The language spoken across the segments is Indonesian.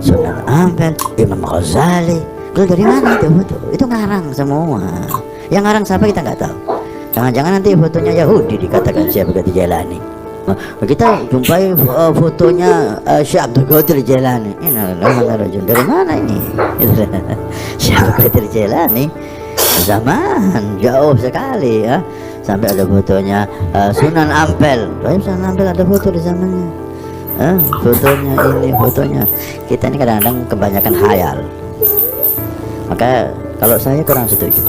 Sunan Ampel, Imam Ghazali. Kalau dari mana itu foto? Itu ngarang semua. Yang ngarang siapa kita nggak tahu. Jangan-jangan nanti fotonya Yahudi dikatakan Syekh Abdul Qadir Jailani. Kita jumpai fotonya Syekh Abdul Qadir Jailani. Ini dari mana ini? Syekh Abdul Qadir Jailani zaman jauh sekali ya. Sampai ada fotonya Sunan Ampel. Sunan Ampel ada foto di zamannya. Fotonya ini, fotonya. Kita ini kadang-kadang kebanyakan khayal. Maka kalau saya kurang setuju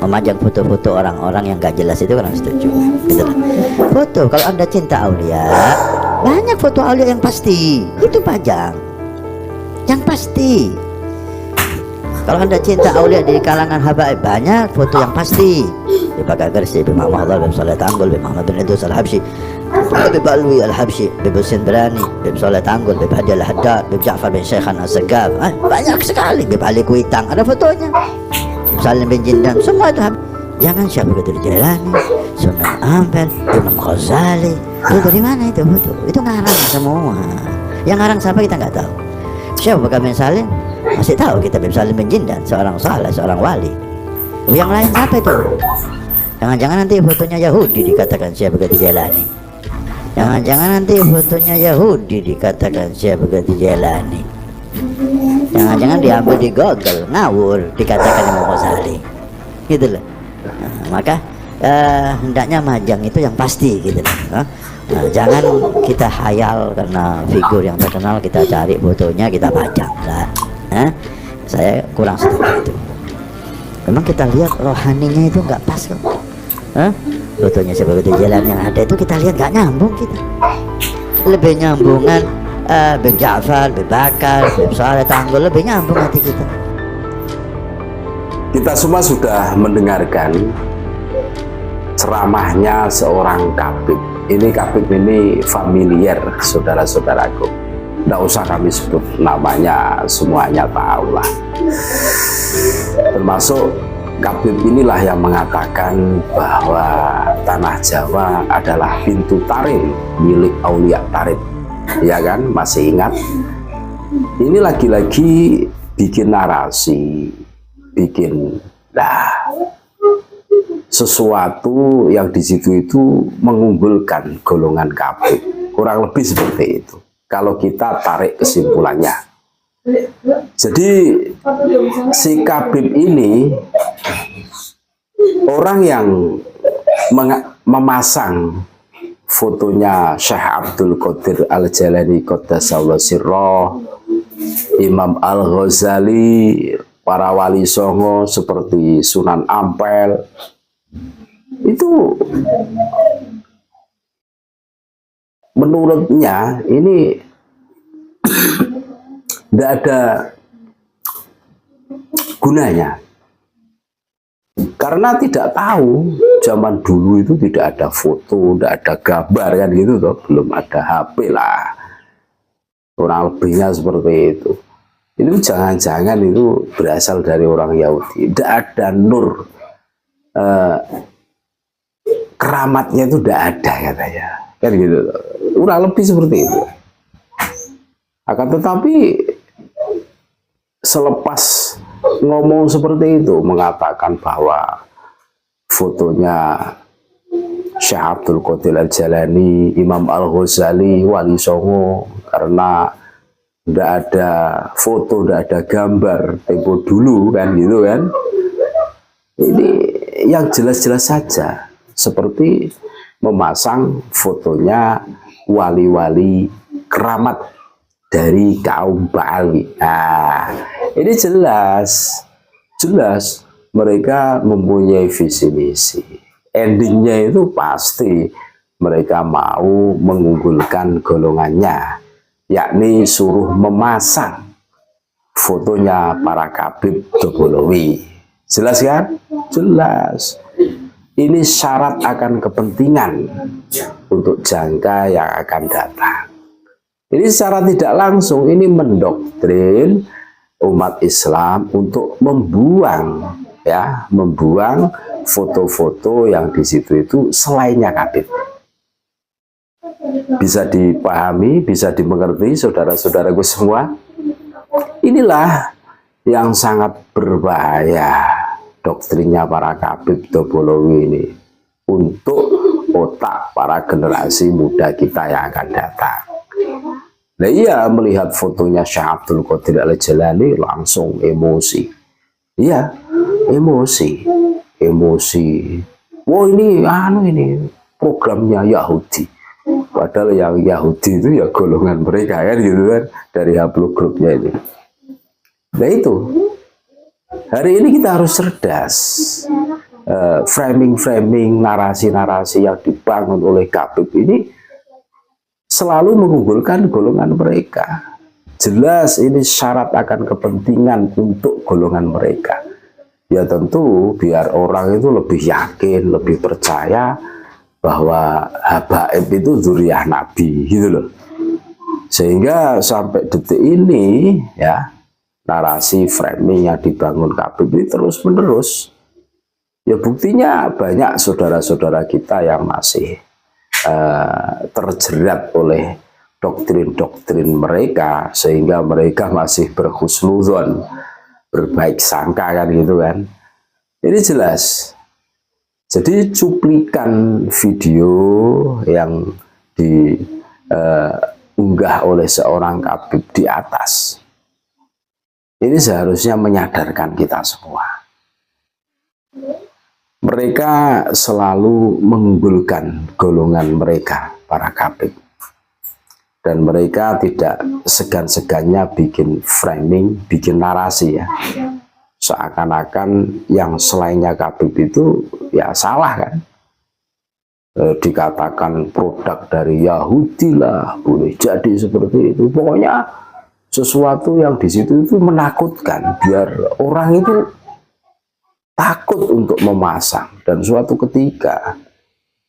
memajang foto-foto orang-orang yang gak jelas, itu kurang setuju gitu. Foto, kalau Anda cinta aulia, banyak foto aulia yang pasti, itu pajang yang pasti. Kalau Anda cinta aulia di kalangan habaib, banyak foto yang pasti. Dipakai Gersi, Bim Muhammad, Bim Saleh Tanggul, Bim Muhammad bin Idris Al-Habsyi, Bim Alwi Al-Habsyi, Bim Husin Berani, Bim Saleh Tanggul, Bim Hadi Al-Haddad, Bim Ja'far bin Syekhan As-Segaf. Banyak sekali. Bim Ali Kuitang ada fotonya, Salim bin Jindan, semua itu. Jangan Syekh Abdul Qadir Jailani, Sunan Ampel, Imam Ghazali. Itu dari mana itu foto? Itu ngarang semua. Yang ngarang siapa kita nggak tahu. Syekh Abu Bakar bin Salim masih tahu kita, Bim Salim bin Jindan, seorang saleh, seorang wali. Yang lain siapa itu? Jangan-jangan nanti fotonya Yahudi dikatakan Syekh Abdul Qadir Jailani. Jangan-jangan nanti fotonya Yahudi dikatakan Syekh Abdul Qadir Jailani. Jangan-jangan diambil di Google, ngawur, dikatakan Imam Ghazali. Gitu loh. Maka hendaknya majang itu yang pasti gitu loh. Jangan kita hayal karena figur yang terkenal kita cari fotonya kita pajang lah. Saya kurang setuju itu. Memang kita lihat rohaninya itu nggak pas kok. Fotonya sebagai jalan yang ada itu kita lihat nggak nyambung kita. Lebih nyambungan Bim Ja'far, Bim Bakar, Bim Saleh Tanggul, lebih nyambung hati kita. Kita semua sudah mendengarkan ceramahnya seorang kabib. Ini kabib ini familiar, saudara-saudaraku. Tidak usah kami sebut namanya, semuanya tahu lah. Termasuk kabib inilah yang mengatakan bahwa tanah Jawa adalah pintu tarim milik Aulia Tarim. Ya kan, masih ingat? Ini lagi-lagi bikin narasi, bikin sesuatu yang di situ itu mengunggulkan golongan kabib. Kurang lebih seperti itu kalau kita tarik kesimpulannya. Jadi si kabib ini orang yang memasang fotonya Syekh Abdul Qadir Al-Jailani Qaddasallahu sirroh, Imam Al-Ghazali, para wali songo seperti Sunan Ampel, itu menurutnya ini tidak ada gunanya. Karena tidak tahu, zaman dulu itu tidak ada foto, tidak ada gambar kan gitu toh, belum ada HP lah. Kurang lebihnya seperti itu. Ini jangan-jangan itu berasal dari orang Yahudi. Tidak ada nur, keramatnya itu tidak ada katanya. Kan gitu toh. Kurang lebih seperti itu. Akan tetapi selepas ngomong seperti itu, mengatakan bahwa fotonya Syekh Abdul Qadir Al-Jailani, Imam Al-Ghazali, wali songo, karena tidak ada foto, tidak ada gambar tempo dulu kan gitu kan. Ini yang jelas-jelas saja, seperti memasang fotonya wali-wali keramat dari kaum Ba'alwi. Nah, ini jelas mereka mempunyai visi misi. Endingnya itu pasti mereka mau mengunggulkan golongannya, yakni suruh memasang fotonya para kabib Dobolowi. Jelas kan? Jelas. Ini syarat akan kepentingan untuk jangka yang akan datang. Ini secara tidak langsung ini mendoktrin umat Islam untuk membuang foto-foto yang di situ itu selainnya kabib. Bisa dipahami, bisa dimengerti saudara-saudaraku semua. Inilah yang sangat berbahaya doktrinnya para Habib Dobolowi ini untuk otak para generasi muda kita yang akan datang. Nah, ia melihat fotonya Syekh Abdul Qadir Al-Jilani langsung emosi. Iya, emosi. Wah, ini programnya Yahudi. Padahal yang Yahudi itu ya golongan mereka kan gitu kan, dari Hablu grupnya itu. Nah itu, hari ini kita harus cerdas. Framing-framing, narasi-narasi yang dibangun oleh Habib ini selalu mengunggulkan golongan mereka. Jelas ini syarat akan kepentingan untuk golongan mereka. Ya tentu biar orang itu lebih yakin, lebih percaya bahwa Habaib itu dzurriyyah Nabi gitu loh. Sehingga sampai detik ini ya, narasi framing yang dibangun Habib ini terus menerus. Ya buktinya banyak saudara-saudara kita yang masih terjerat oleh doktrin-doktrin mereka, sehingga mereka masih berhusnudzon, berbaik sangka kan gitu kan. Ini jelas. Jadi cuplikan video yang diunggah oleh seorang Habib di atas ini seharusnya menyadarkan kita semua. Mereka selalu mengunggulkan golongan mereka, para Habib. Dan mereka tidak segan-segannya bikin framing, bikin narasi ya. Seakan-akan yang selainnya Habib itu ya salah kan. Dikatakan produk dari Yahudi lah, boleh jadi seperti itu. Pokoknya sesuatu yang di situ itu menakutkan, biar orang itu takut untuk memasang. Dan suatu ketika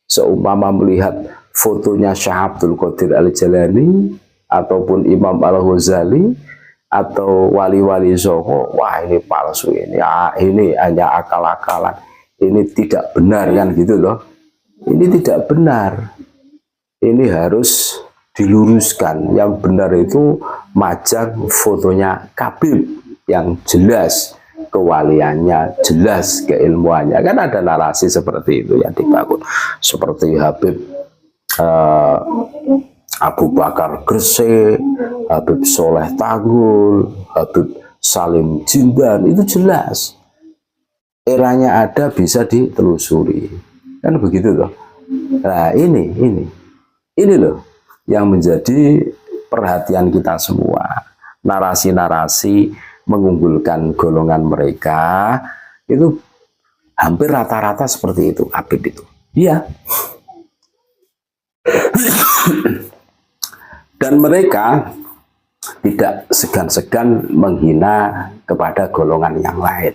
seumpama melihat fotonya Syekh Abdul Qadir Al-Jilani ataupun Imam Al-Ghazali atau wali-wali Songo, wah ini palsu, ini hanya akal-akalan, ini tidak benar kan gitu loh. Ini tidak benar, ini harus diluruskan. Yang benar itu majang fotonya Habib yang jelas kewaliannya, jelas keilmuannya. Kan ada narasi seperti itu yang dibangun, seperti Habib Abu Bakar Gresik, Habib Soleh Tanggul, Habib Salim Jindan, itu jelas eranya ada, bisa ditelusuri kan begitu loh. Nah ini loh yang menjadi perhatian kita semua. Narasi-narasi mengunggulkan golongan mereka itu hampir rata-rata seperti itu Habib itu. Iya. Dan mereka tidak segan-segan menghina kepada golongan yang lain.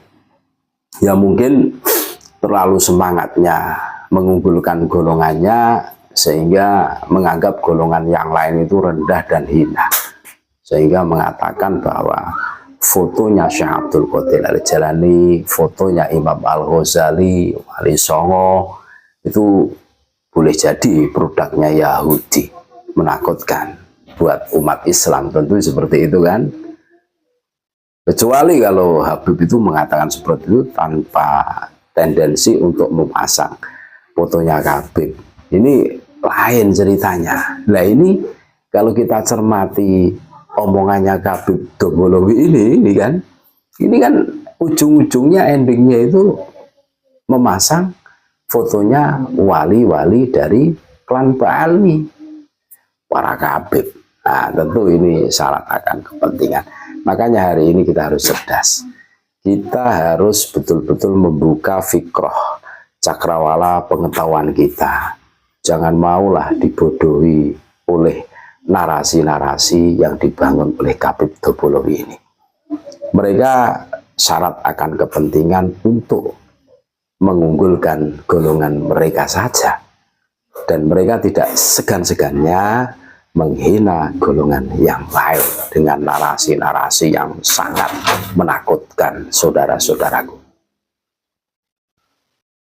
Ya mungkin terlalu semangatnya mengunggulkan golongannya sehingga menganggap golongan yang lain itu rendah dan hina. Sehingga mengatakan bahwa fotonya Syekh Abdul Qadir Al-Jilani, fotonya Imam Al-Ghazali, Wali Songo itu boleh jadi produknya Yahudi. Menakutkan buat umat Islam, tentu seperti itu kan. Kecuali kalau Habib itu mengatakan seperti itu tanpa tendensi untuk memasang fotonya Habib. Ini lain ceritanya. Nah ini kalau kita cermati omongannya Habib Dobolowi ini kan ujung-ujungnya, endingnya itu memasang fotonya wali-wali dari klan Ba'alwi, para Habib. Nah tentu ini syarat akan kepentingan. Makanya hari ini kita harus cerdas. Kita harus betul-betul membuka fikroh, cakrawala pengetahuan kita. Jangan maulah dibodohi oleh narasi-narasi yang dibangun oleh Habib Dobolowi ini. Mereka syarat akan kepentingan untuk mengunggulkan golongan mereka saja. Dan mereka tidak segan-segannya menghina golongan yang lain dengan narasi-narasi yang sangat menakutkan saudara-saudaraku.